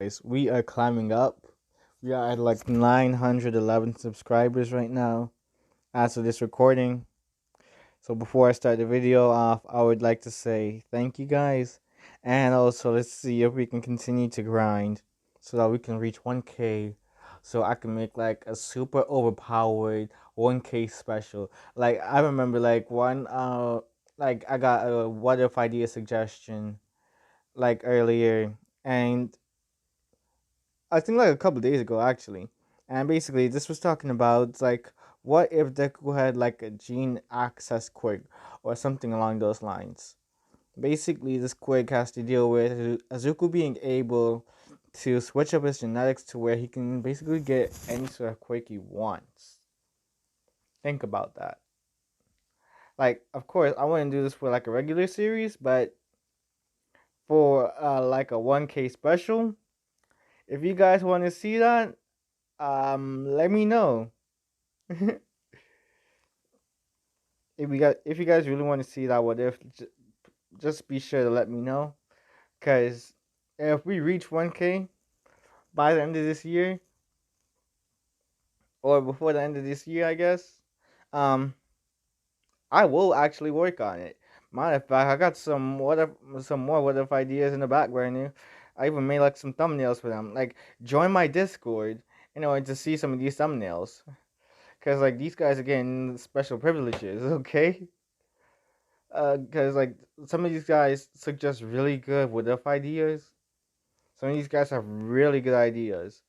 Guys, we are climbing up. We are at like 911 subscribers right now as of this recording. So before I start the video off, I would like to say thank you guys. And also, let's see if we can continue to grind so that we can reach 1K. So I can make like a super overpowered 1K special. Like, I remember like like I got a what if idea suggestion like earlier. And I think like a couple days ago actually, and basically this was talking about like what if Deku had like a gene access quirk or something along those lines. Basically, this quirk has to deal with Izuku being able to switch up his genetics to where he can basically get any sort of quirk he wants. Think about that. Like, of course, I wouldn't do this for like a regular series, but for like a 1K special, if you guys want to see that, let me know. If you guys really want to see that what if, just be sure to let me know. Cause if we reach 1K by the end of this year, or before the end of this year, I guess, um, I will actually work on it. Matter of fact, I got some more what if ideas in the back right now. I even made like some thumbnails for them. Like, join my Discord in order to see some of these thumbnails. Cause like these guys are getting special privileges. Okay. Because like some of these guys suggest really good what if ideas. Some of these guys have really good ideas.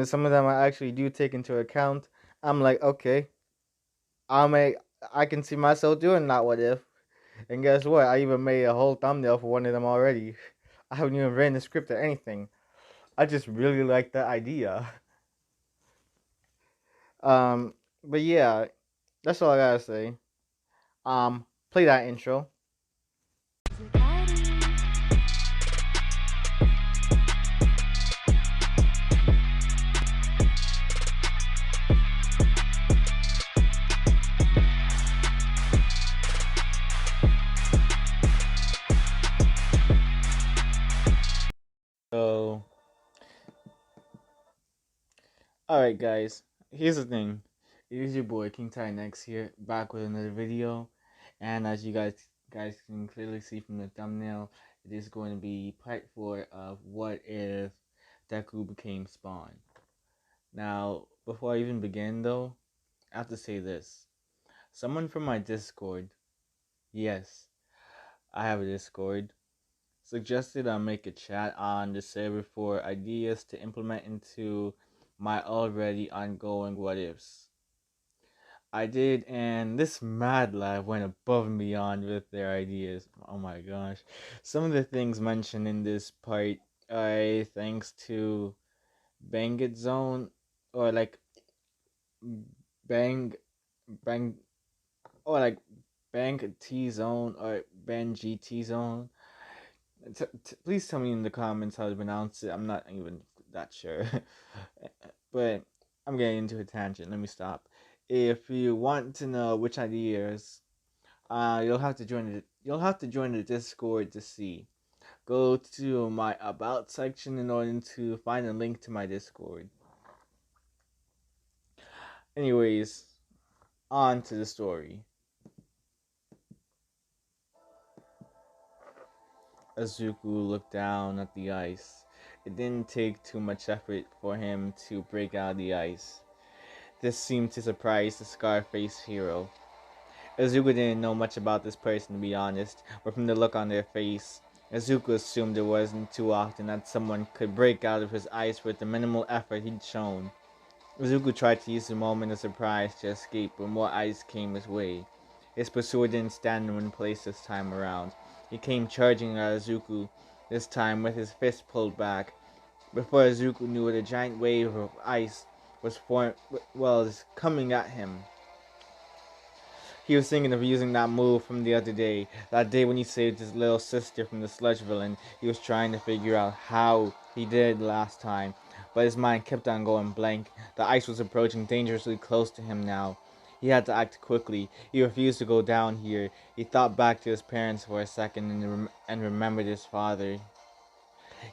Some of them I actually do take into account. I'm like, okay, I'll make. I can see myself doing that. What if? And guess what? I even made a whole thumbnail for one of them already. I haven't even written the script or anything. I just really like the idea. But yeah, that's all I gotta say. Play that intro. So, alright, guys. Here's the thing. It is your boy King Next here, back with another video. And as you guys can clearly see from the thumbnail, it is going to be part 4 of what if Deku became Spawn. Now, before I even begin though, I have to say this. Someone from my Discord, yes, I have a Discord, suggested I make a chat on the server for ideas to implement into my already ongoing what ifs. I did, and this Mad Lab went above and beyond with their ideas. Oh my gosh. Some of the things mentioned in this part are thanks to Bang It Zone, or like Bang, Bang, or like Bang T Zone, or Bang GT Zone. Please tell me in the comments how to pronounce it. I'm not even that sure. But I'm getting into a tangent. Let me stop. If you want to know which ideas, you'll have to join the Discord to see. Go to my about section in order to find a link to my Discord. Anyways, on to the story. Izuku looked down at the ice. It didn't take too much effort for him to break out of the ice. This seemed to surprise the Scarface hero. Izuku didn't know much about this person, to be honest, but from the look on their face, Izuku assumed it wasn't too often that someone could break out of his ice with the minimal effort he'd shown. Izuku tried to use the moment of surprise to escape, but more ice came his way. His pursuer didn't stand in one place this time around. He came charging at Izuku, this time with his fist pulled back. Before Izuku knew it, a giant wave of ice was coming at him. He was thinking of using that move from the other day. That day when he saved his little sister from the sludge villain. He was trying to figure out how he did last time. But his mind kept on going blank. The ice was approaching dangerously close to him now. He had to act quickly. He refused to go down here. He thought back to his parents for a second and remembered his father.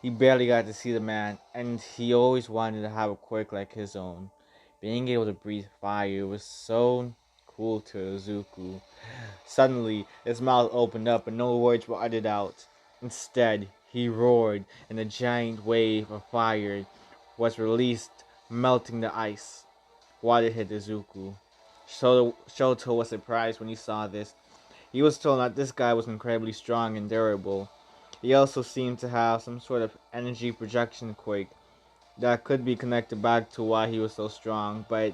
He barely got to see the man, and he always wanted to have a quirk like his own. Being able to breathe fire was so cool to Izuku. Suddenly, his mouth opened up and no words were uttered out. Instead, he roared, and a giant wave of fire was released, melting the ice. Water hit Izuku. Shoto was surprised when he saw this. He was told that this guy was incredibly strong and durable. He also seemed to have some sort of energy projection quirk that could be connected back to why he was so strong, but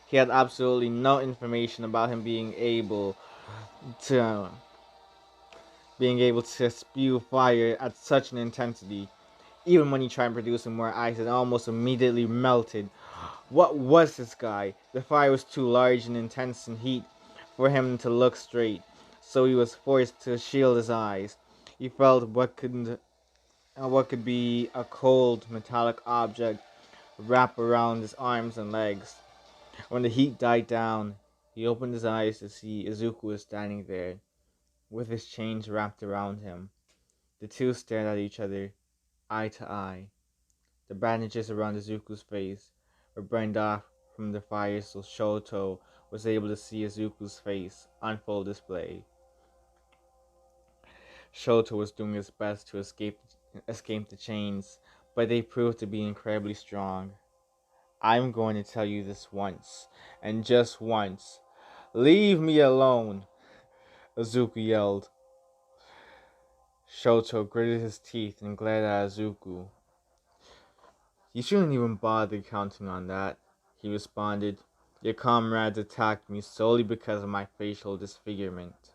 he had absolutely no information about him to being able to spew fire at such an intensity. Even when he tried producing more ice, it almost immediately melted. What was this guy? The fire was too large and intense in heat for him to look straight, so he was forced to shield his eyes. He felt what could be a cold metallic object wrap around his arms and legs. When the heat died down, he opened his eyes to see Izuku was standing there, with his chains wrapped around him. The two stared at each other, eye to eye. The bandages around Izuku's face were burned off from the fire, so Shoto was able to see Izuku's face on full display. Shoto was doing his best to escape the chains, but they proved to be incredibly strong. I'm going to tell you this once, and just once. Leave me alone, Izuku yelled. Shoto gritted his teeth and glared at Izuku. You shouldn't even bother counting on that, he responded. Your comrades attacked me solely because of my facial disfigurement.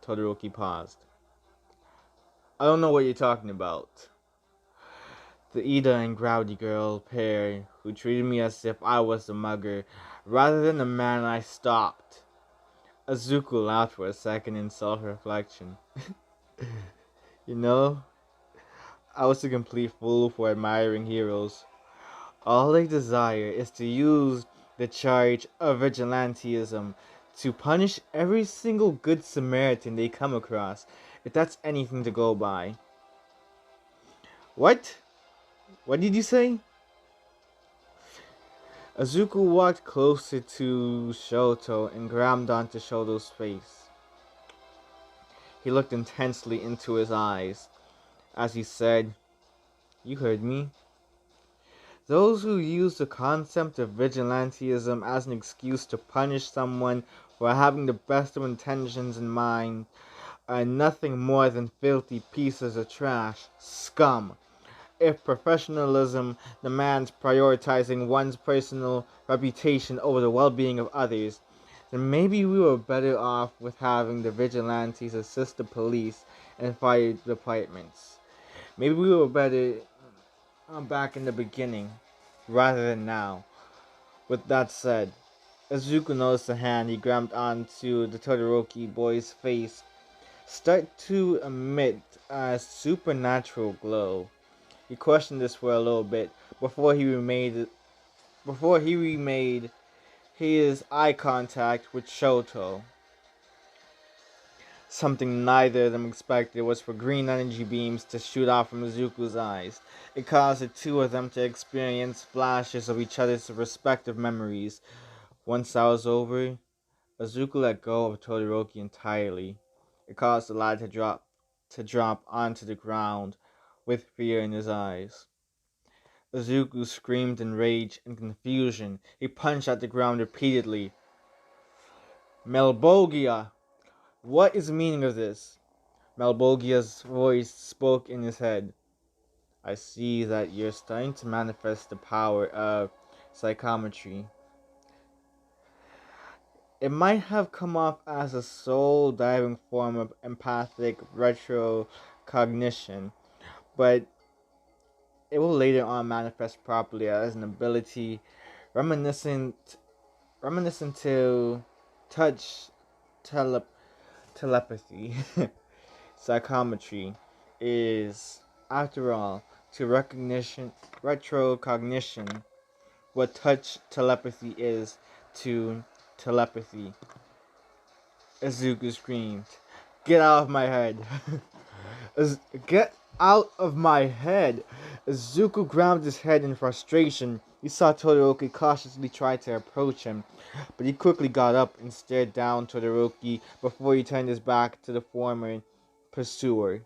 Todoroki paused. I don't know what you're talking about. The Ida and Growdy girl pair who treated me as if I was the mugger rather than the man I stopped. Izuku laughed for a second in self-reflection. You know, I was a complete fool for admiring heroes. All they desire is to use the charge of vigilantism to punish every single good Samaritan they come across, if that's anything to go by. What? What did you say? Izuku walked closer to Shoto and grabbed onto Shoto's face. He looked intensely into his eyes as he said, You heard me. Those who use the concept of vigilantism as an excuse to punish someone for having the best of intentions in mind are nothing more than filthy pieces of trash, scum. If professionalism demands prioritizing one's personal reputation over the well-being of others, then maybe we were better off with having the vigilantes assist the police and fire departments. Maybe we were better back in the beginning, rather than now. With that said, Izuku noticed the hand he grabbed onto the Todoroki boy's face start to emit a supernatural glow. He questioned this for a little bit before he remade his eye contact with Shoto. Something neither of them expected was for green energy beams to shoot out from Izuku's eyes. It caused the two of them to experience flashes of each other's respective memories. Once that was over, Izuku let go of Todoroki entirely. It caused the lad to drop onto the ground with fear in his eyes. Izuku screamed in rage and confusion. He punched at the ground repeatedly. Melbogia! What is the meaning of this? Malbogia's voice spoke in his head. I see that you're starting to manifest the power of psychometry. It might have come off as a soul-diving form of empathic retrocognition, but it will later on manifest properly as an ability reminiscent to touch telepathy. Psychometry is, after all, to retrocognition, what touch telepathy is to telepathy. Izuku screamed. Get out of my head. Get out of my head. Izuku ground his head in frustration. He saw Todoroki cautiously try to approach him, but he quickly got up and stared down Todoroki before he turned his back to the former pursuer.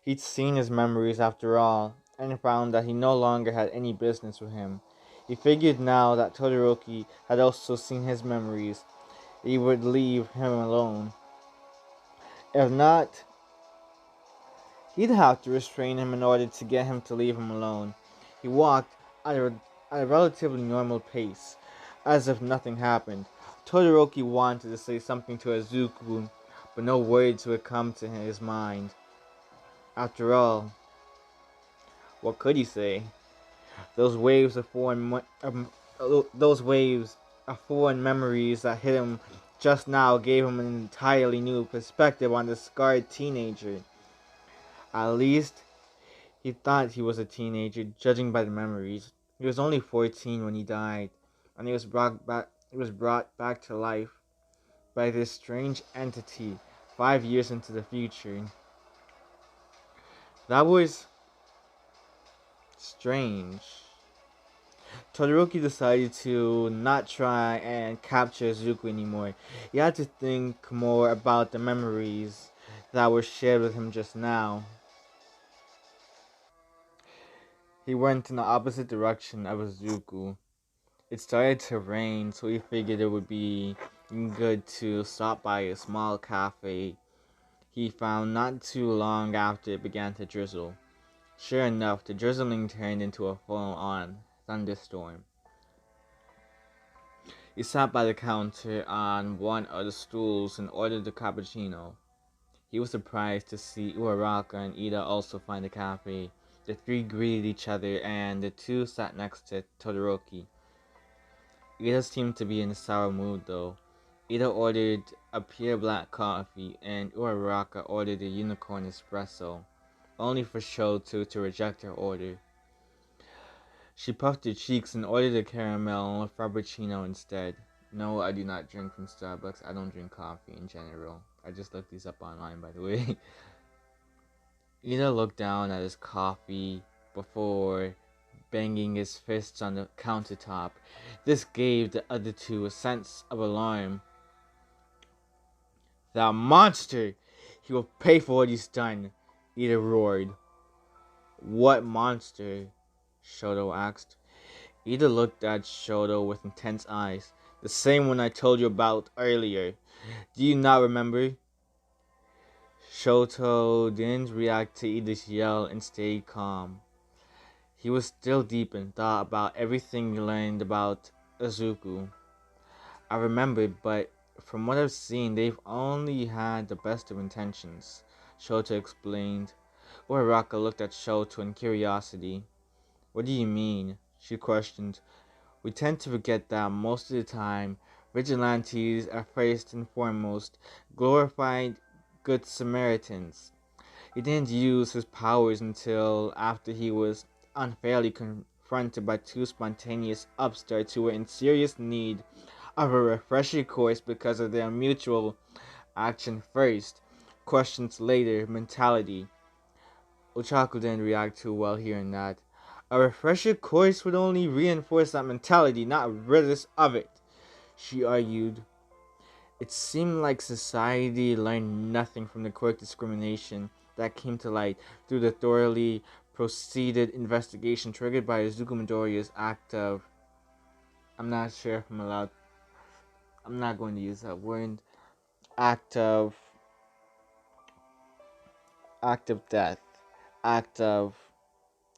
He'd seen his memories after all, and found that he no longer had any business with him. He figured now that Todoroki had also seen his memories, he would leave him alone. If not, he'd have to restrain him in order to get him to leave him alone. He walked at a relatively normal pace, as if nothing happened. Todoroki wanted to say something to Izuku, but no words would come to his mind. After all, what could he say? Those waves of those waves of foreign memories that hit him just now gave him an entirely new perspective on the scarred teenager. At least, he thought he was a teenager, judging by the memories. He was only 14 when he died, and he was brought back to life by this strange entity 5 years into the future. That was strange. Todoroki decided to not try and capture Izuku anymore. He had to think more about the memories that were shared with him just now. He went in the opposite direction of Izuku. It started to rain, so he figured it would be good to stop by a small cafe he found not too long after it began to drizzle. Sure enough, the drizzling turned into a full-on thunderstorm. He sat by the counter on one of the stools and ordered a cappuccino. He was surprised to see Uraraka and Ida also find the cafe. The three greeted each other and the two sat next to Todoroki. Ida seemed to be in a sour mood though. Ida ordered a pure black coffee and Uraraka ordered a unicorn espresso, only for Shoto to reject her order. She puffed her cheeks and ordered a caramel frappuccino instead. No, I do not drink from Starbucks. I don't drink coffee in general. I just looked these up online, by the way. Ida looked down at his coffee before banging his fists on the countertop. This gave the other two a sense of alarm. That monster! He will pay for what he's done, Ida roared. What monster? Shoto asked. Ida looked at Shoto with intense eyes. The same one I told you about earlier. Do you not remember? Shoto didn't react to Ida's yell and stayed calm. He was still deep in thought about everything he learned about Izuku. I remembered, but from what I've seen, they've only had the best of intentions, Shoto explained. Uraraka looked at Shoto in curiosity. What do you mean? She questioned. We tend to forget that most of the time, vigilantes are first and foremost glorified good Samaritans. He didn't use his powers until after he was unfairly confronted by two spontaneous upstarts who were in serious need of a refresher course because of their mutual action first, questions later mentality. Ochaku didn't react too well hearing that. A refresher course would only reinforce that mentality, not rid us of it, she argued. It seemed like society learned nothing from the quirk discrimination that came to light through the thoroughly proceeded investigation triggered by Izuku Midoriya's act of... I'm not sure if I'm allowed... I'm not going to use that word. Act of death. Act of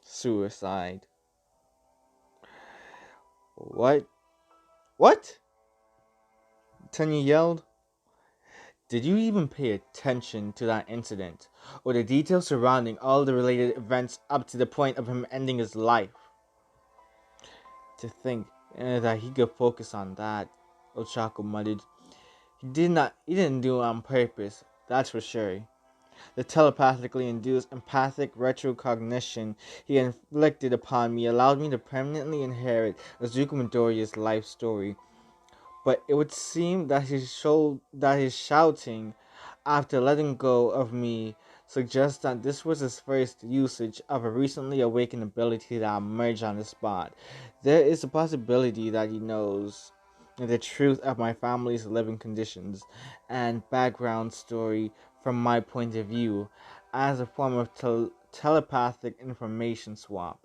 suicide. What? What? Tanya yelled. Did you even pay attention to that incident, or the details surrounding all the related events up to the point of him ending his life? To think that he could focus on that, Ochaku muttered. He didn't do it on purpose, that's for sure. The telepathically induced empathic retrocognition he inflicted upon me allowed me to permanently inherit Izuku Midoriya's life story. But it would seem that his shouting after letting go of me, suggests that this was his first usage of a recently awakened ability that emerged on the spot. There is a possibility that he knows the truth of my family's living conditions and background story from my point of view as a form of telepathic information swap.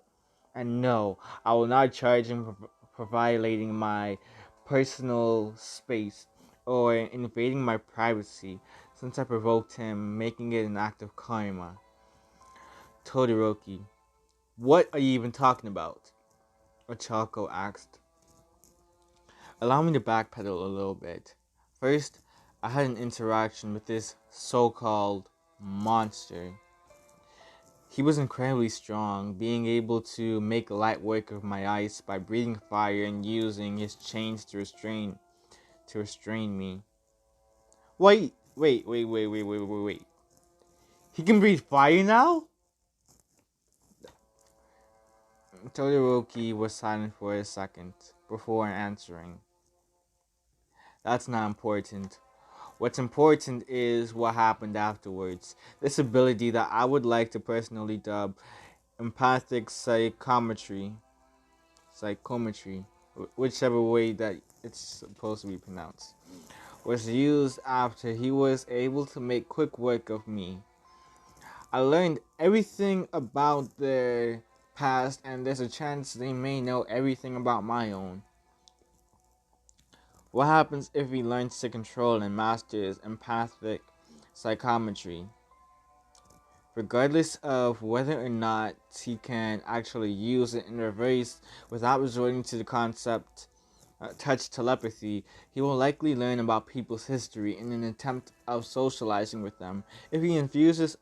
And no, I will not charge him for violating my personal space or invading my privacy since I provoked him, making it an act of karma. Todoroki, what are you even talking about? Ochako asked. Allow me to backpedal a little bit. First, I had an interaction with this so-called monster. He was incredibly strong, being able to make light work of my ice by breathing fire and using his chains to restrain me. Wait. He can breathe fire now? Todoroki was silent for a second before answering. That's not important. What's important is what happened afterwards. This ability that I would like to personally dub empathic psychometry, whichever way that it's supposed to be pronounced, was used after he was able to make quick work of me. I learned everything about their past, and there's a chance they may know everything about my own. What happens if he learns to control and master his empathic psychometry? Regardless of whether or not he can actually use it in reverse without resorting to the concept touch telepathy, he will likely learn about people's history in an attempt of socializing with them. If he infuses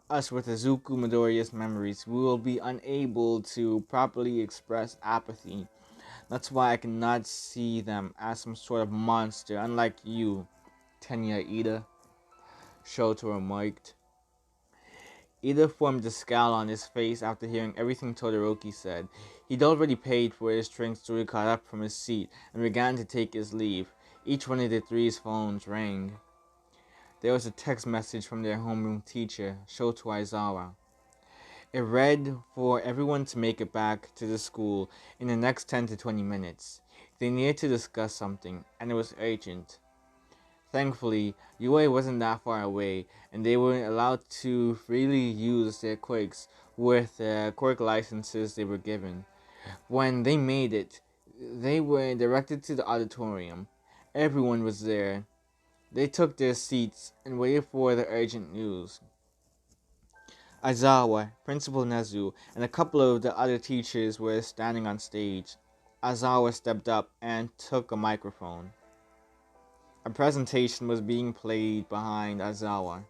us with Izuku Midoriya's memories, we will be unable to properly express apathy. That's why I cannot see them as some sort of monster, unlike you, Tenya Ida, Shoto remarked. Ida formed a scowl on his face after hearing everything Todoroki said. He'd already paid for his drinks, so he got up from his seat and began to take his leave. Each one of the three's phones rang. There was a text message from their homeroom teacher, Shoto Aizawa. It read for everyone to make it back to the school in the next 10 to 20 minutes. They needed to discuss something, and it was urgent. Thankfully, UA wasn't that far away, and they were allowed to freely use their quirks with the quirk licenses they were given. When they made it, they were directed to the auditorium. Everyone was there. They took their seats and waited for the urgent news. Aizawa, Principal Nezu, and a couple of the other teachers were standing on stage. Aizawa stepped up and took a microphone. A presentation was being played behind Aizawa.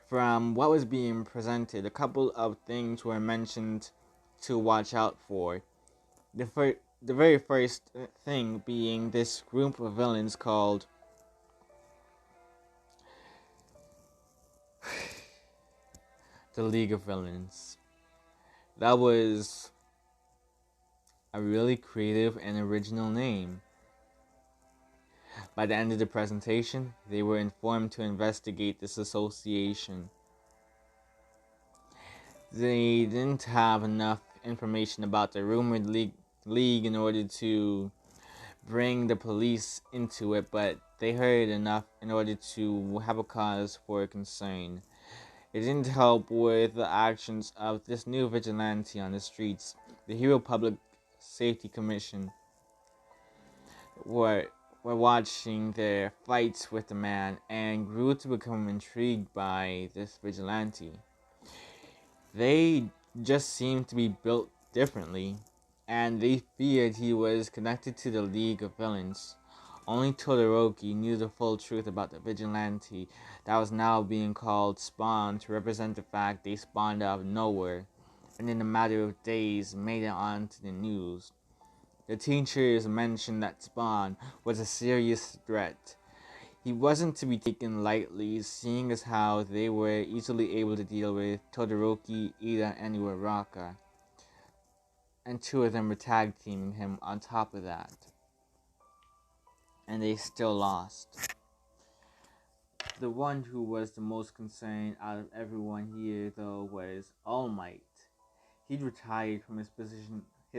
From what was being presented, a couple of things were mentioned to watch out for. The very first thing being this group of villains called the League of Villains. That was a really creative and original name. By the end of the presentation, they were informed to investigate this association. They didn't have enough information about the rumored league in order to bring the police into it, but they heard enough in order to have a cause for concern. It didn't help with the actions of this new vigilante on the streets. The Hero Public Safety Commission were watching their fights with the man and grew to become intrigued by this vigilante. They just seemed to be built differently, and they feared he was connected to the League of Villains. Only Todoroki knew the full truth about the vigilante that was now being called Spawn to represent the fact they spawned out of nowhere, and in a matter of days made it onto the news. The teachers mentioned that Spawn was a serious threat. He wasn't to be taken lightly, seeing as how they were easily able to deal with Todoroki, Ida, and Uraraka. And two of them were tag teaming him on top of that. And they still lost. The one who was the most concerned out of everyone here, though, was All Might. He'd retired from his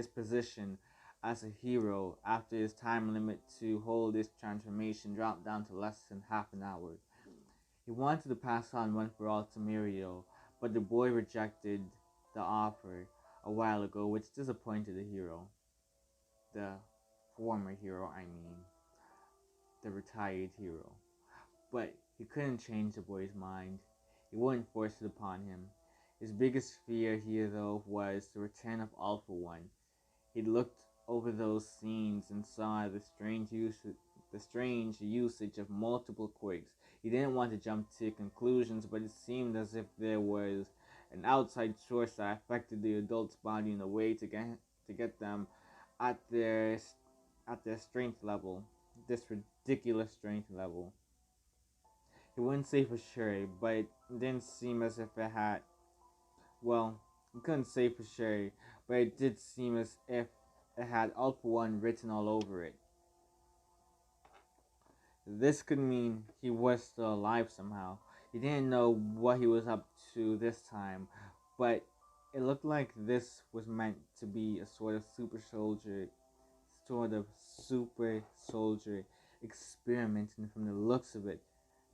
position as a hero after his time limit to hold this transformation dropped down to less than half an hour. He wanted to pass on One for All to Mirio, but the boy rejected the offer a while ago, which disappointed the hero. The former hero, I mean. The retired hero. But he couldn't change the boy's mind. He wouldn't force it upon him. His biggest fear here, though, was the return of Alpha One. He looked over those scenes and saw the strange usage of multiple quirks. He didn't want to jump to conclusions, but it seemed as if there was an outside source that affected the adult's body in a way to get them at their strength level. This ridiculous strength level. He wouldn't say for sure, but it didn't seem as if it had. Well, he couldn't say for sure, but it did seem as if it had Alpha One written all over it. This could mean he was still alive somehow. He didn't know what he was up to this time, but it looked like this was meant to be a sort of super soldier experiment, and from the looks of it,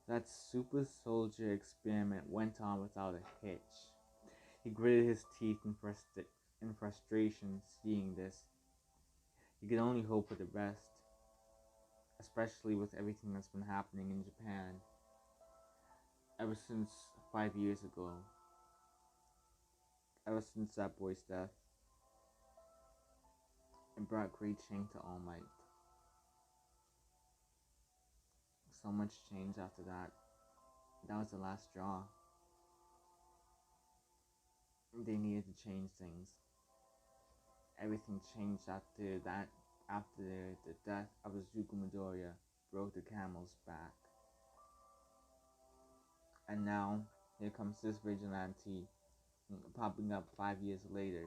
that super soldier experiment went on without a hitch. He gritted his teeth in frustration seeing this. He could only hope for the best, especially with everything that's been happening in Japan ever since 5 years ago, ever since that boy's death. It brought great change to All Might. So much change after that. That was the last straw. They needed to change things. Everything changed after that. After the death of Izuku Midoriya broke the camel's back. And now, here comes this vigilante popping up 5 years later,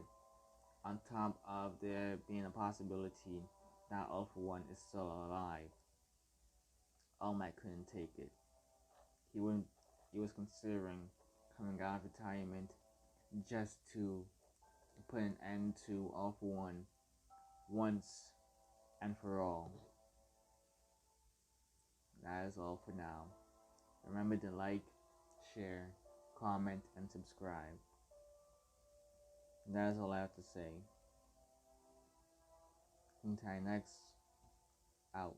on top of there being a possibility that Alpha One is still alive. All Might couldn't take it. He wouldn't. He was considering coming out of retirement just to put an end to Alpha One once and for all. That is all for now. Remember to like, share, comment, and subscribe. That is all I have to say. Until next, out.